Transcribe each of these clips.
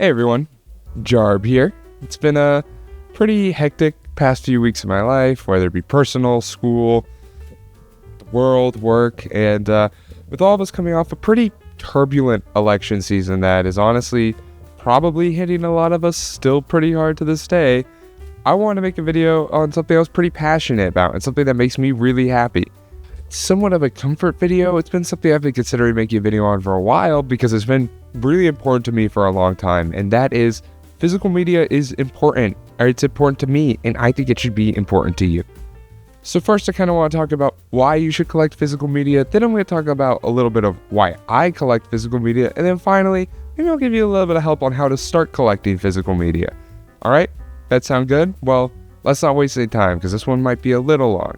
Hey everyone, Jarb here. It's been a pretty hectic past few weeks of my life, whether it be personal, school, the world, work, and with all of us coming off a pretty turbulent election season that is honestly probably hitting a lot of us still pretty hard to this day, I want to make a video on something I was pretty passionate about and something that makes me really happy. It's somewhat of a comfort video. It's been something I've been considering making a video on for a while because it's been really important to me for a long time, and that is physical media is important, or it's important to me, and I think it should be important to you. So first, I kind of want to talk about why you should collect physical media. Then I'm going to talk about a little bit of why I collect physical media, and then finally, maybe I'll give you a little bit of help on how to start collecting physical media. All right, that sound good? Well, let's not waste any time because this one might be a little long.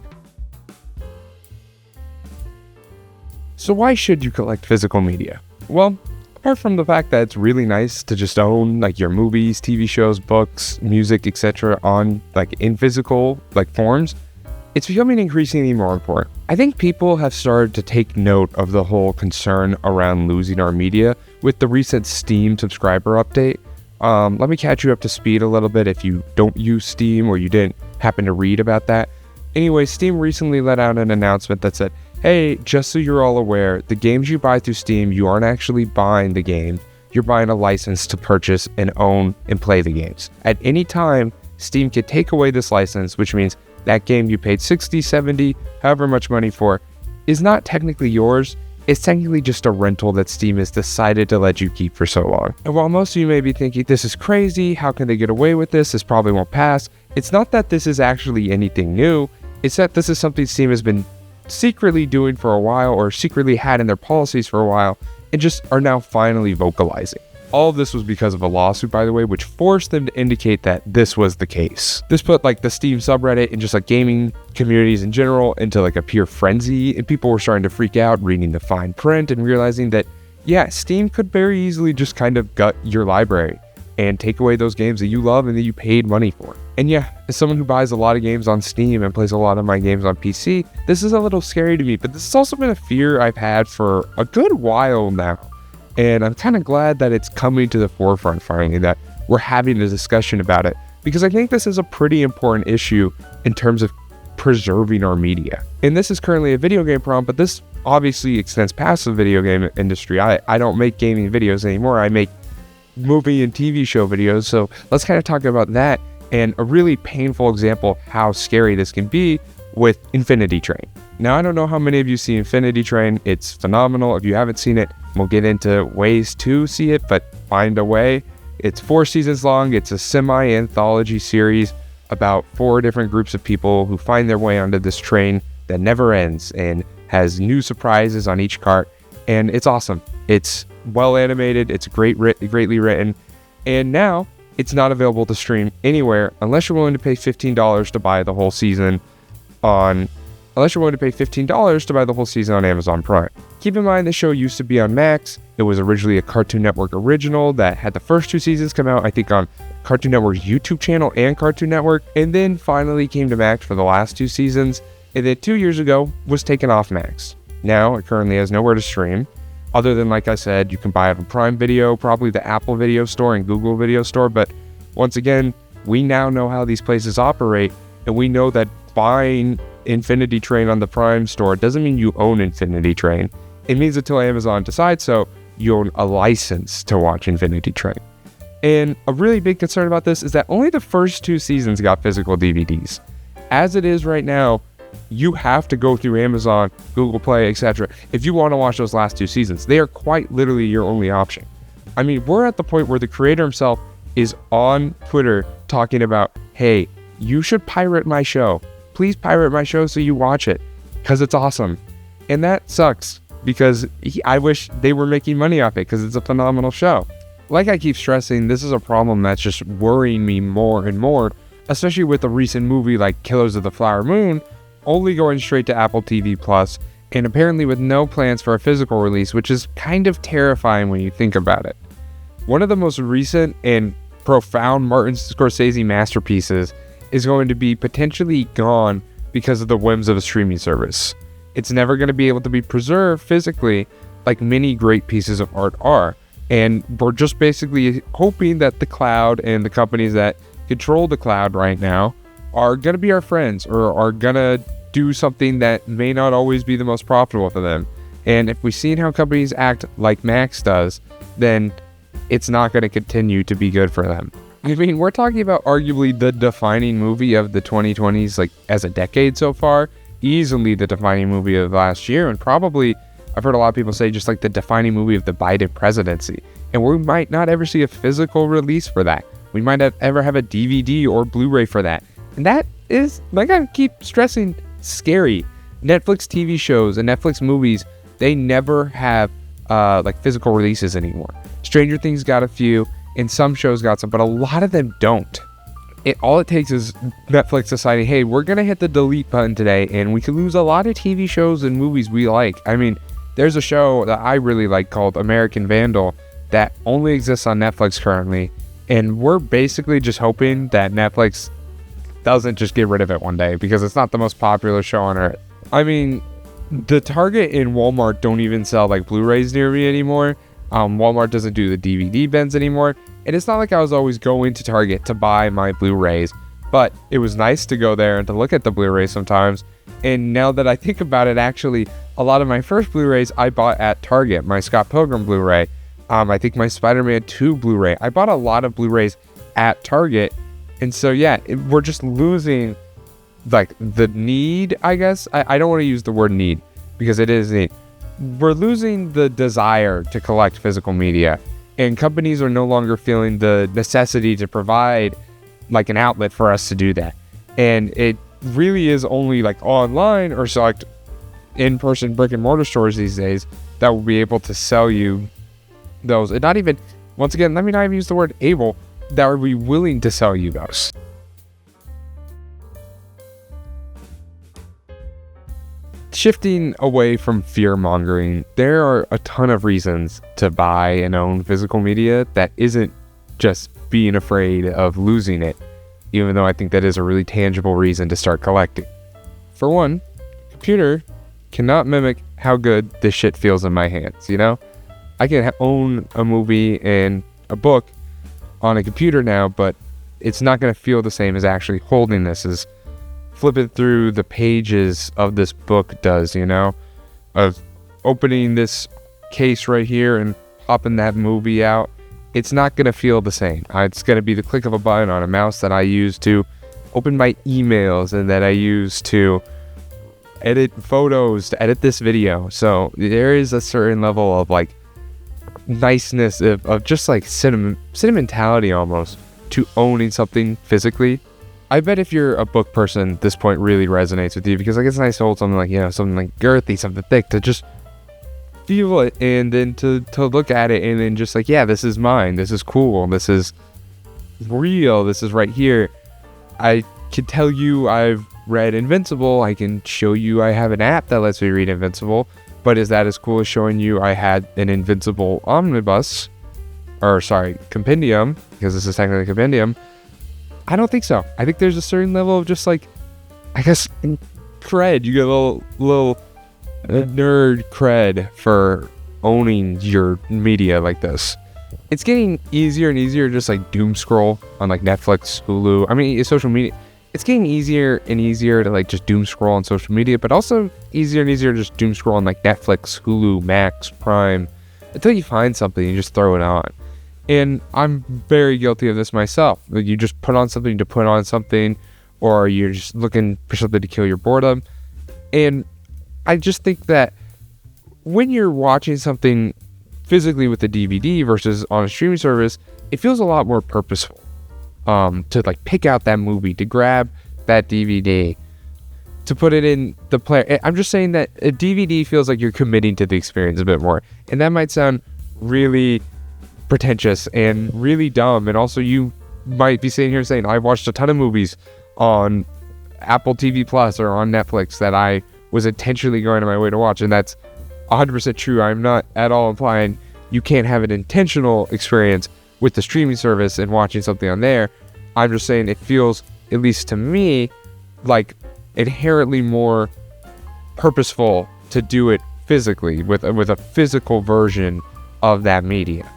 So why should you collect physical media? Well, apart from the fact that it's really nice to just own like your movies, TV shows, books, music, etc. on like in physical like forms, it's becoming increasingly more important. I think people have started to take note of the whole concern around losing our media with the recent Steam subscriber update. Let me catch you up to speed a little bit if you don't use Steam or you didn't happen to read about that. Anyway, Steam recently let out an announcement that said, hey, just so you're all aware, the games you buy through Steam, you aren't actually buying the game. You're buying a license to purchase and own and play the games. At any time, Steam can take away this license, which means that game you paid 60, 70, however much money for, is not technically yours. It's technically just a rental that Steam has decided to let you keep for so long. And while most of you may be thinking, this is crazy, how can they get away with this? This probably won't pass. It's not that this is actually anything new. It's that this is something Steam has been secretly doing for a while, or secretly had in their policies for a while, and just are now finally vocalizing. All of this was because of a lawsuit, by the way, which forced them to indicate that this was the case. This put like the Steam subreddit and just like gaming communities in general into like a pure frenzy, and people were starting to freak out reading the fine print and realizing that, yeah, Steam could very easily just kind of gut your library and take away those games that you love and that you paid money for. And yeah, as someone who buys a lot of games on Steam and plays a lot of my games on PC, this is a little scary to me, but this has also been a fear I've had for a good while now. And I'm kind of glad that it's coming to the forefront finally, that we're having a discussion about it, because I think this is a pretty important issue in terms of preserving our media. And this is currently a video game problem, but this obviously extends past the video game industry. I don't make gaming videos anymore. I make movie and TV show videos. So let's kind of talk about that and a really painful example of how scary this can be with Infinity Train. Now, I don't know how many of you see Infinity Train. It's phenomenal. If you haven't seen it, we'll get into ways to see it, but find a way. It's 4 seasons long. It's a semi-anthology series about 4 different groups of people who find their way onto this train that never ends and has new surprises on each cart. And it's awesome. It's well animated. It's greatly written. And now it's not available to stream anywhere unless you're willing to pay $15 to buy the whole season on Amazon Prime. Keep in mind, the show used to be on Max. It was originally a Cartoon Network original that had the first 2 seasons come out, I think, on Cartoon Network's YouTube channel and Cartoon Network, and then finally came to Max for the last 2 seasons, and then 2 years ago was taken off Max. Now it currently has nowhere to stream, other than, like I said, you can buy it on Prime Video, probably the Apple Video Store and Google Video Store, but once again, we now know how these places operate, and we know that buying Infinity Train on the Prime Store doesn't mean you own Infinity Train. It means until Amazon decides so, you own a license to watch Infinity Train. And a really big concern about this is that only the first 2 seasons got physical DVDs. As it is right now, you have to go through Amazon, Google Play, etc. if you want to watch those last 2 seasons. They are quite literally your only option. I mean, we're at the point where the creator himself is on Twitter talking about, hey, you should pirate my show. Please pirate my show so you watch it, because it's awesome. And that sucks, because I wish they were making money off it, because it's a phenomenal show. Like I keep stressing, this is a problem that's just worrying me more and more, especially with a recent movie like Killers of the Flower Moon only going straight to Apple TV Plus, and apparently with no plans for a physical release, which is kind of terrifying when you think about it. One of the most recent and profound Martin Scorsese masterpieces is going to be potentially gone because of the whims of a streaming service. It's never going to be able to be preserved physically like many great pieces of art are. And we're just basically hoping that the cloud and the companies that control the cloud right now are going to be our friends, or are going to do something that may not always be the most profitable for them. And if we've seen how companies act like Max does, then it's not going to continue to be good for them. I mean, we're talking about arguably the defining movie of the 2020s, like as a decade so far, easily the defining movie of last year, and probably, I've heard a lot of people say, just like the defining movie of the Biden presidency. And we might not ever see a physical release for that. We might not ever have a DVD or Blu-ray for that. And that is, like I keep stressing, scary. Netflix TV shows and Netflix movies, they never have like physical releases anymore. Stranger Things got a few, and some shows got some, but a lot of them don't. All it takes is Netflix deciding, hey, we're going to hit the delete button today, and we could lose a lot of TV shows and movies we like. I mean, there's a show that I really like called American Vandal that only exists on Netflix currently, and we're basically just hoping that Netflix doesn't just get rid of it one day, because it's not the most popular show on earth. I mean, the Target and Walmart don't even sell like Blu-rays near me anymore. Walmart doesn't do the DVD bins anymore. And it's not like I was always going to Target to buy my Blu-rays, but it was nice to go there and to look at the Blu-rays sometimes. And now that I think about it, actually, a lot of my first Blu-rays I bought at Target. My Scott Pilgrim Blu-ray, I think my Spider-Man 2 Blu-ray. I bought a lot of Blu-rays at Target. And so, yeah, we're just losing like the need, I guess. I don't want to use the word need, because it is need. We're losing the desire to collect physical media, and companies are no longer feeling the necessity to provide like an outlet for us to do that. And it really is only like online or select in-person brick and mortar stores these days that will be able to sell you those. And not even, once again, let me not even use the word able, that would be willing to sell you those. Shifting away from fear-mongering, there are a ton of reasons to buy and own physical media that isn't just being afraid of losing it, even though I think that is a really tangible reason to start collecting. For one, computer cannot mimic how good this shit feels in my hands, you know? I can own a movie and a book on a computer now, but it's not going to feel the same as actually holding this, as flipping through the pages of this book does, you know? Of opening this case right here and popping that movie out. It's not going to feel the same. It's going to be the click of a button on a mouse that I use to open my emails and that I use to edit photos, to edit this video. So there is a certain level of like niceness of just like sentimentality almost to owning something physically. I bet if you're a book person, this point really resonates with you, because like it's nice to hold something like, you know, something like girthy, something thick, to just feel it and then to look at it and then just like, yeah, this is mine, this is cool, this is real, this is right here. I can tell you I've read Invincible, I can show you I have an app that lets me read Invincible, but is that as cool as showing you I had an Invincible omnibus, or sorry, compendium, because this is technically a compendium? I don't think so. I think there's a certain level of just like, I guess, cred. You get a little nerd cred for owning your media like this. It's getting easier and easier to just like doom scroll on like Netflix, Hulu. I mean, it's social media. It's getting easier and easier to like just doom scroll on social media, but also easier and easier to just doom scroll on like Netflix, Hulu, Max, Prime, until you find something and just throw it on. And I'm very guilty of this myself. You just put on something to put on something, or you're just looking for something to kill your boredom. And I just think that when you're watching something physically with a DVD versus on a streaming service, it feels a lot more purposeful. To like pick out that movie, to grab that DVD, to put it in the player. I'm just saying that a DVD feels like you're committing to the experience a bit more. And that might sound really pretentious and really dumb, and also you might be sitting here saying, I've watched a ton of movies on Apple TV Plus or on Netflix that I was intentionally going to my way to watch, and that's 100% true. I'm not at all implying you can't have an intentional experience with the streaming service and watching something on there. I'm just saying it feels, at least to me, like inherently more purposeful to do it physically with a physical version of that media.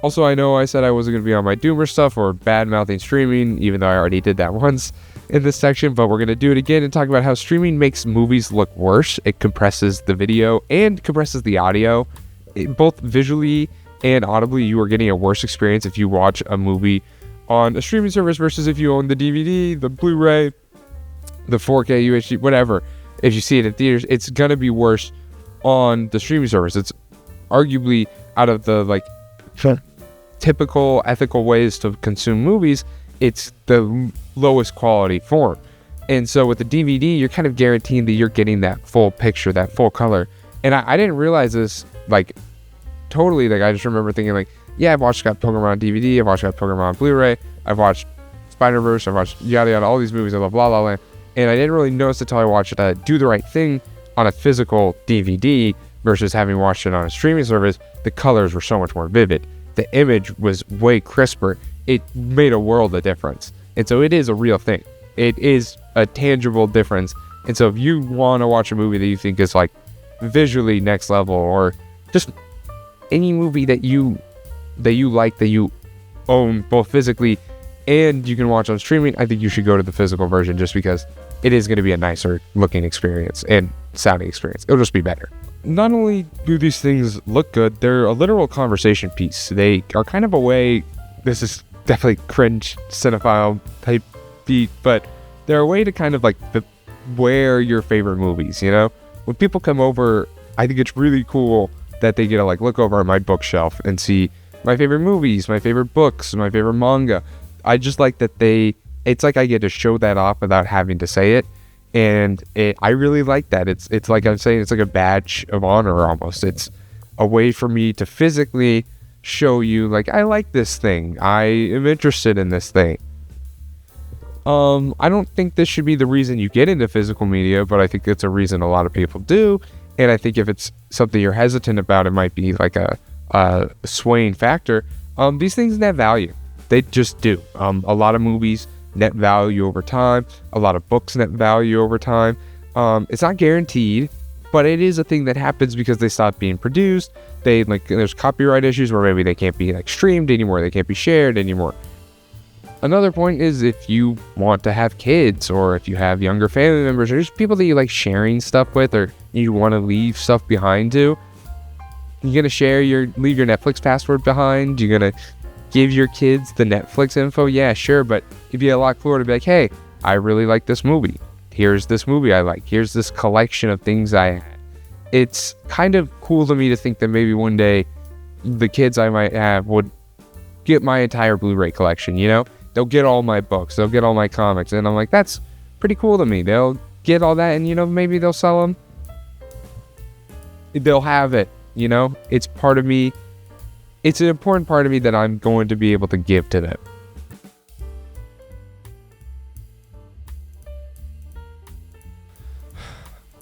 Also, I know I said I wasn't going to be on my doomer stuff or bad-mouthing streaming, even though I already did that once in this section, but we're going to do it again and talk about how streaming makes movies look worse. It compresses the video and compresses the audio. Both visually and audibly, you are getting a worse experience if you watch a movie on a streaming service versus if you own the DVD, the Blu-ray, the 4K, UHD, whatever. If you see it in theaters, it's going to be worse on the streaming service. It's arguably out of the typical ethical ways to consume movies, it's the lowest quality form. And so with the DVD, you're kind of guaranteeing that you're getting that full picture, that full color. And I didn't realize this totally. I just remember thinking yeah, I've watched Scott Pilgrim on DVD, I've watched Scott Pilgrim on Blu-ray, I've watched Spider-Verse, I've watched yada yada, all these movies, I love La La Land. And I didn't really notice until I watched Do the Right Thing on a physical DVD versus having watched it on a streaming service. The colors were so much more vivid. The image was way crisper. It made a world of difference. And so it is a real thing. It is a tangible difference. And so if you want to watch a movie that you think is visually next level, or just any movie that you like, that you own both physically and you can watch on streaming, I think you should go to the physical version, just because it is going to be a nicer looking experience and sounding experience. It'll just be better. Not only do these things look good, they're a literal conversation piece. They are kind of a way, this is definitely cringe cinephile type beat, but they're a way to kind of wear your favorite movies, When people come over, I think it's really cool that they get to look over at my bookshelf and see my favorite movies, my favorite books, my favorite manga. I just like that it's I get to show that off without having to say it. And I really like that. It's like I'm saying, it's like a badge of honor almost. It's a way for me to physically show you, I like this thing. I am interested in this thing. I don't think this should be the reason you get into physical media, but I think it's a reason a lot of people do. And I think if it's something you're hesitant about, it might be a swaying factor. These things net value. They just do. A lot of movies net value over time. A lot of books net value over time. It's not guaranteed, but it is a thing that happens because they stop being produced. There's copyright issues where maybe they can't be streamed anymore. They can't be shared anymore. Another point is if you want to have kids, or if you have younger family members, or just people that you like sharing stuff with, or you want to leave stuff behind to, you're going to leave your Netflix password behind. You're going to give your kids the Netflix info. Yeah, sure. But it'd be a lot cooler to be hey, I really like this movie. Here's this movie I like. Here's this collection of things I had. It's kind of cool to me to think that maybe one day the kids I might have would get my entire Blu-ray collection, They'll get all my books. They'll get all my comics. And I'm that's pretty cool to me. They'll get all that and, maybe they'll sell them. They'll have it, It's part of me. It's an important part of me that I'm going to be able to give to them.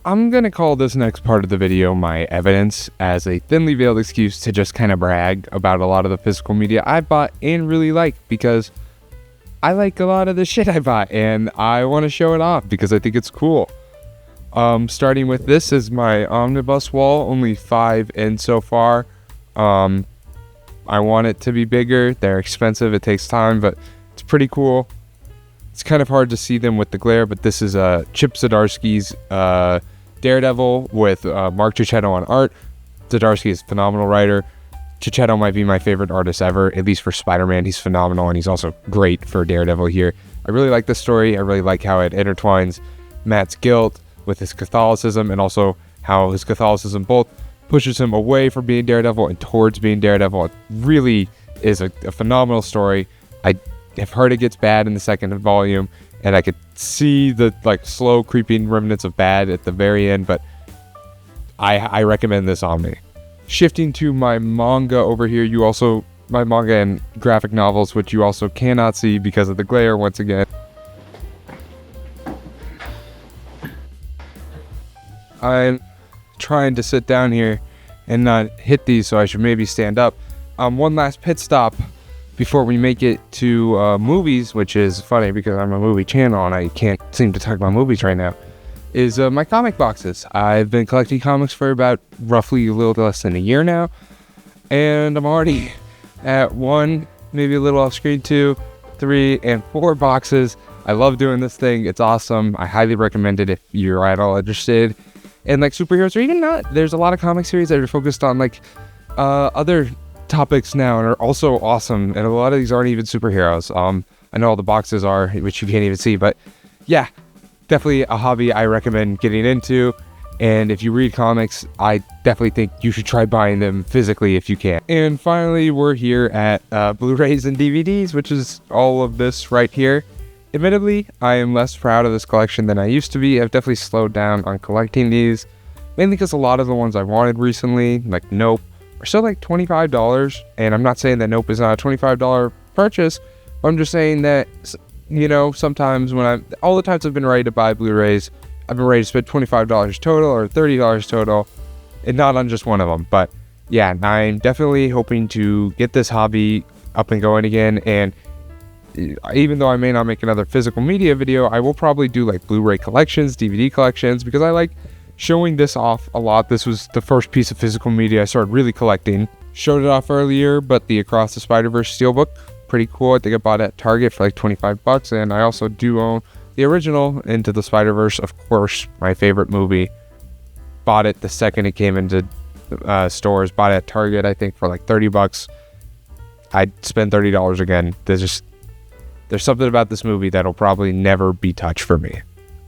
I'm going to call this next part of the video my evidence, as a thinly veiled excuse to just kind of brag about a lot of the physical media I bought and really like, because I like a lot of the shit I bought and I want to show it off because I think it's cool. Starting with this is my omnibus wall, only 5 in so far. I want it to be bigger. They're expensive, it takes time, but it's pretty cool. It's kind of hard to see them with the glare, but this is Chip Zdarsky's Daredevil with Mark Cicchetto on art. Zdarsky is a phenomenal writer. Cicchetto might be my favorite artist ever, at least for Spider-Man. He's phenomenal, and he's also great for Daredevil here. I really like this story. I really like how it intertwines Matt's guilt with his Catholicism, and also how his Catholicism both pushes him away from being Daredevil and towards being Daredevil. It really is a phenomenal story. I have heard it gets bad in the second volume, and I could see the slow creeping remnants of bad at the very end, but I recommend this Omni. Shifting to my manga over here, my manga and graphic novels, which you also cannot see because of the glare once again. I'm trying to sit down here and not hit these, so I should maybe stand up. One last pit stop before we make it to movies, which is funny because I'm a movie channel and I can't seem to talk about movies right now, is my comic boxes. I've been collecting comics for about roughly a little less than a year now, and I'm already at 1, maybe a little off screen, 2, 3, and 4 boxes. I love doing this thing. It's awesome. I highly recommend it if you're at all interested in like superheroes, or even not. There's a lot of comic series that are focused on like other topics now and are also awesome, and a lot of these aren't even superheroes. I know all the boxes are, which you can't even see, but yeah, definitely a hobby I recommend getting into. And if you read comics, I definitely think you should try buying them physically if you can. And finally, we're here at Blu-rays and DVDs, which is all of this right here. Admittedly, I am less proud of this collection than I used to be. I've definitely slowed down on collecting these, mainly because a lot of the ones I wanted recently, like Nope, are still like $25. And I'm not saying that Nope is not a $25 purchase. I'm just saying that, you know, sometimes when all the times I've been ready to buy Blu-rays, I've been ready to spend $25 total or $30 total, and not on just one of them. But yeah, I'm definitely hoping to get this hobby up and going again. And even though I may not make another physical media video, I will probably do like Blu-ray collections, DVD collections, because I like showing this off a lot. This was the first piece of physical media I started really collecting. Showed it off earlier, but the Across the Spider-Verse Steelbook, pretty cool. I think I bought it at Target for like $25, and I also do own the original Into the Spider-Verse, of course, my favorite movie. Bought it the second it came into stores. Bought it at Target, I think, for like $30. I'd spend $30 again. There's something about this movie that'll probably never be touched for me.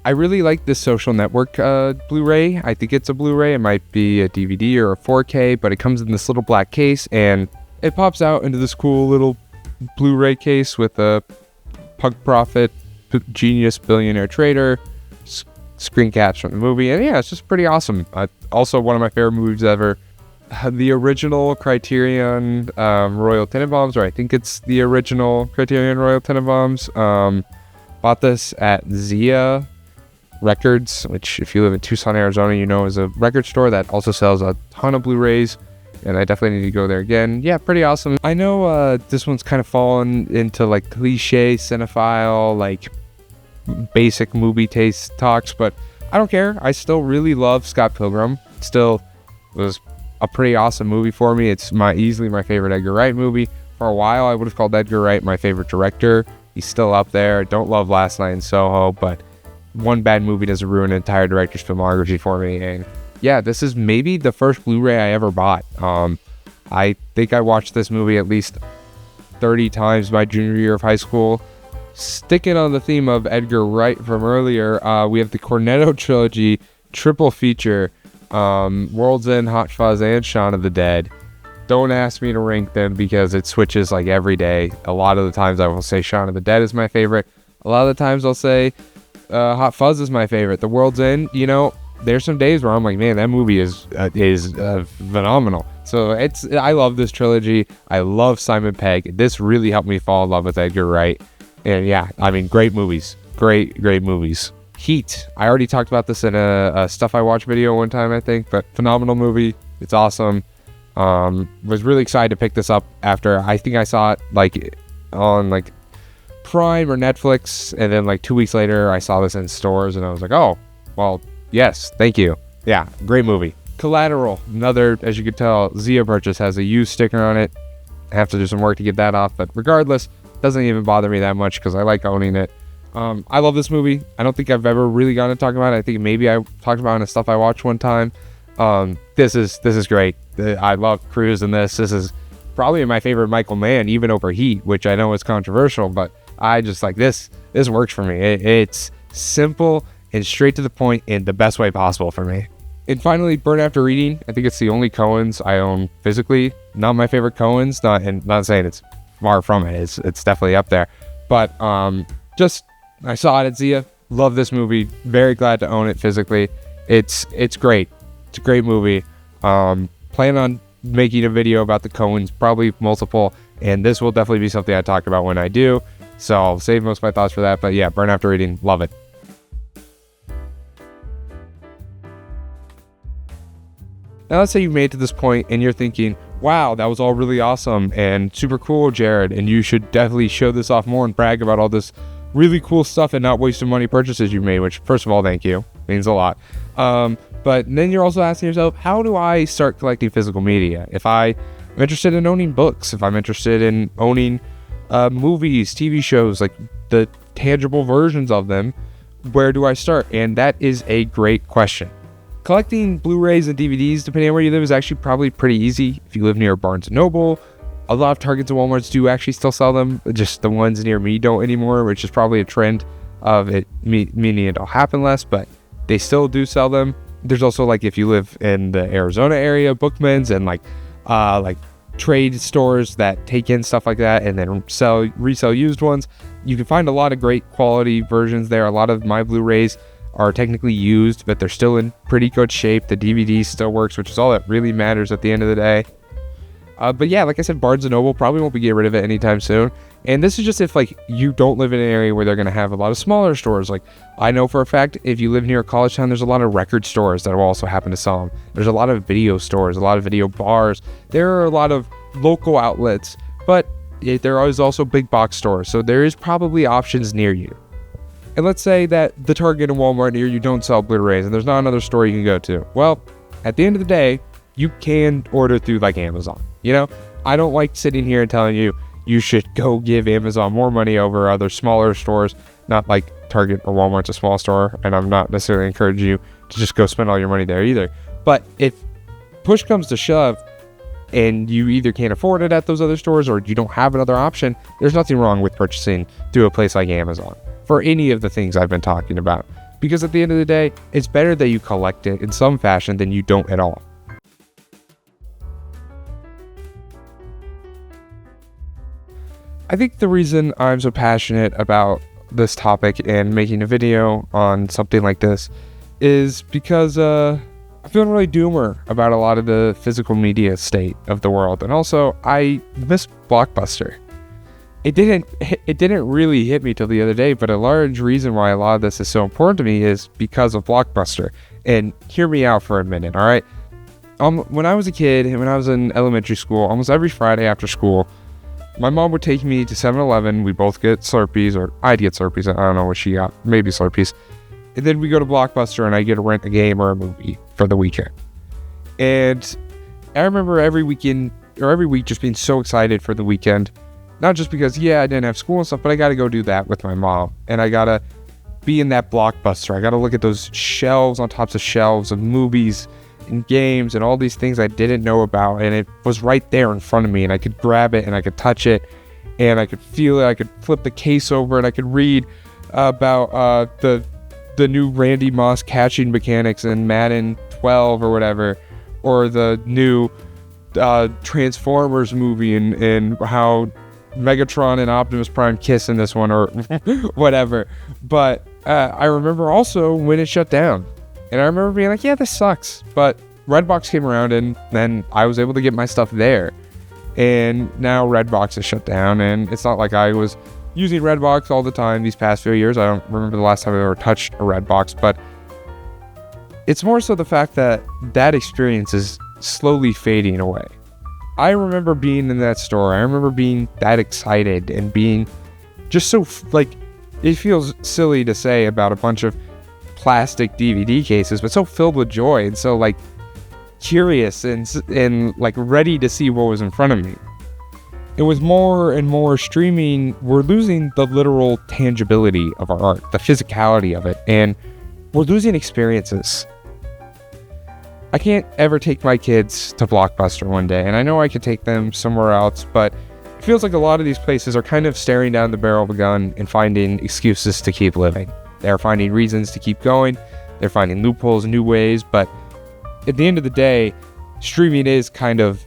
I really like this Social Network Blu-ray. I think it's a Blu-ray. It might be a DVD or a 4K, but it comes in this little black case, and it pops out into this cool little Blu-ray case with a Pug Profit, Genius Billionaire Trader, screen caps from the movie, and yeah, it's just pretty awesome. Also, one of my favorite movies ever. The original Criterion Royal Tenenbaums, or I think it's the original Criterion Royal Tenenbaums. Bought this at Zia Records, which if you live in Tucson, Arizona, you know is a record store that also sells a ton of Blu-rays. And I definitely need to go there again. Yeah, pretty awesome. I know this one's kind of fallen into like cliche cinephile, like basic movie taste talks, but I don't care. I still really love Scott Pilgrim. Still was a pretty awesome movie for me. It's easily my favorite Edgar Wright movie. For a while, I would have called Edgar Wright my favorite director. He's still up there. I don't love Last Night in Soho, but one bad movie doesn't ruin an entire director's filmography for me. And yeah, this is maybe the first Blu-ray I ever bought. I think I watched this movie at least 30 times my junior year of high school. Sticking on the theme of Edgar Wright from earlier, we have the Cornetto trilogy triple feature, World's End, Hot Fuzz, and Shaun of the Dead. Don't ask me to rank them because it switches like every day. A lot of the times I will say Shaun of the Dead is my favorite. A lot of the times I'll say Hot Fuzz is my favorite. The World's End, you know, there's some days where I'm like, man, that movie is phenomenal. So I love this trilogy. I love Simon Pegg. This really helped me fall in love with Edgar Wright. And yeah, I mean, great movies. Great movies. Heat. I already talked about this in a Stuff I Watch video one time, I think, but phenomenal movie. It's awesome. Was really excited to pick this up after I think I saw it like on like Prime or Netflix, and then like 2 weeks later I saw this in stores, and I was like, oh, well, yes, thank you. Yeah, great movie. Collateral, another, as you can tell, Zia purchase, has a used sticker on it. I have to do some work to get that off, but regardless, doesn't even bother me that much because I like owning it. I love this movie. I don't think I've ever really gotten to talk about it. I think maybe I talked about it in a Stuff I Watched one time. This is great. I love Cruise in this. This is probably my favorite Michael Mann, even over Heat, which I know is controversial, but I just like this. This works for me. It's simple and straight to the point in the best way possible for me. And finally, Burn After Reading. I think it's the only Coens I own physically. Not my favorite Coens, not saying it's far from it. It's definitely up there. But just I saw it at Zia. Love this movie. Very glad to own it physically. It's great. It's a great movie. Plan on making a video about the Coens, probably multiple, and this will definitely be something I talk about when I do. So I'll save most of my thoughts for that. But yeah, Burn After Reading, love it. Now let's say you made it to this point and you're thinking, wow, that was all really awesome and super cool, Jared, and you should definitely show this off more and brag about all this really cool stuff and not waste your money purchases you made, which, first of all, thank you. Means a lot. But then you're also asking yourself, how do I start collecting physical media? If I I'm interested in owning books, if I'm interested in owning movies, TV shows, like the tangible versions of them, where do I start? And that is a great question. Collecting Blu-rays and DVDs, depending on where you live, is actually probably pretty easy. If you live near Barnes & Noble, a lot of Targets and Walmarts do actually still sell them. Just the ones near me don't anymore, which is probably a trend of it meaning it'll happen less, but they still do sell them. There's also, like, if you live in the Arizona area, Bookman's and like trade stores that take in stuff like that and then resell used ones. You can find a lot of great quality versions there. A lot of my Blu-rays are technically used, but they're still in pretty good shape. The DVD still works, which is all that really matters at the end of the day. But yeah, like I said, Barnes & Noble probably won't be getting rid of it anytime soon. And this is just if, like, you don't live in an area where they're going to have a lot of smaller stores. Like, I know for a fact, if you live near a college town, there's a lot of record stores that will also happen to sell them. There's a lot of video stores, a lot of video bars. There are a lot of local outlets, but there is also big box stores. So there is probably options near you. And let's say that the Target and Walmart near you don't sell Blu-rays and there's not another store you can go to. Well, at the end of the day, you can order through, like, Amazon. You know, I don't like sitting here and telling you you should go give Amazon more money over other smaller stores, not like Target or Walmart's a small store, and I'm not necessarily encouraging you to just go spend all your money there either. But if push comes to shove and you either can't afford it at those other stores or you don't have another option, there's nothing wrong with purchasing through a place like Amazon for any of the things I've been talking about. Because at the end of the day, it's better that you collect it in some fashion than you don't at all. I think the reason I'm so passionate about this topic and making a video on something like this is because I'm feeling really doomer about a lot of the physical media state of the world. And also, I miss Blockbuster. It didn't really hit me till the other day, but a large reason why a lot of this is so important to me is because of Blockbuster. And hear me out for a minute, all right? When I was a kid and when I was in elementary school, almost every Friday after school, my mom would take me to 7-Eleven. We both get Slurpees, or I'd get Slurpees. I don't know what she got. Maybe Slurpees. And then we go to Blockbuster and I get to rent a game or a movie for the weekend. And I remember every weekend or every week just being so excited for the weekend. Not just because, I didn't have school and stuff, but I got to go do that with my mom. And I got to be in that Blockbuster. I got to look at those shelves on tops of shelves of movies and games and all these things I didn't know about, and it was right there in front of me, and I could grab it and I could touch it and I could feel it. I could flip the case over and I could read about the new Randy Moss catching mechanics in Madden 12 or whatever, or the new Transformers movie and how Megatron and Optimus Prime kiss in this one or whatever. But I remember also when it shut down. And I remember being like, this sucks. But Redbox came around and then I was able to get my stuff there. And now Redbox is shut down. And it's not like I was using Redbox all the time these past few years. I don't remember the last time I ever touched a Redbox. But it's more so the fact that that experience is slowly fading away. I remember being in that store. I remember being that excited and being just so, it feels silly to say about a bunch of plastic DVD cases, but so filled with joy and so curious and ready to see what was in front of me. And with more and more streaming, we're losing the literal tangibility of our art, the physicality of it, and we're losing experiences. I can't ever take my kids to Blockbuster one day, and I know I could take them somewhere else, but it feels like a lot of these places are kind of staring down the barrel of a gun and finding excuses to keep living. They're finding reasons to keep going. They're finding loopholes, new ways. But at the end of the day, streaming is kind of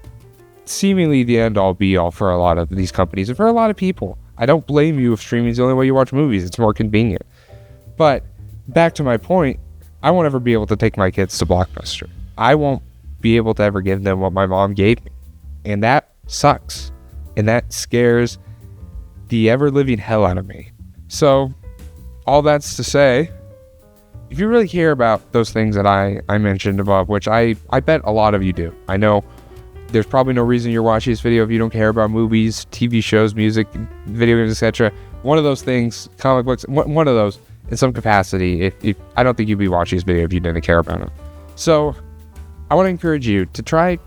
seemingly the end-all be-all for a lot of these companies and for a lot of people. I don't blame you if streaming is the only way you watch movies. It's more convenient. But back to my point, I won't ever be able to take my kids to Blockbuster. I won't be able to ever give them what my mom gave me. And that sucks. And that scares the ever-living hell out of me. So all that's to say, if you really care about those things that I mentioned above, which I bet a lot of you do. I know there's probably no reason you're watching this video if you don't care about movies, TV shows, music, video games, etc. One of those things, comic books, one of those in some capacity. If I don't think you'd be watching this video if you didn't care about them. So I want to encourage you to try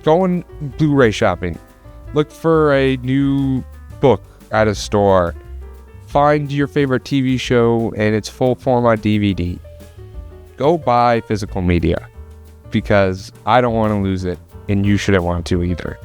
going Blu-ray shopping. Look for a new book at a store. Find your favorite TV show and its full format DVD. Go buy physical media because I don't want to lose it and you shouldn't want to either.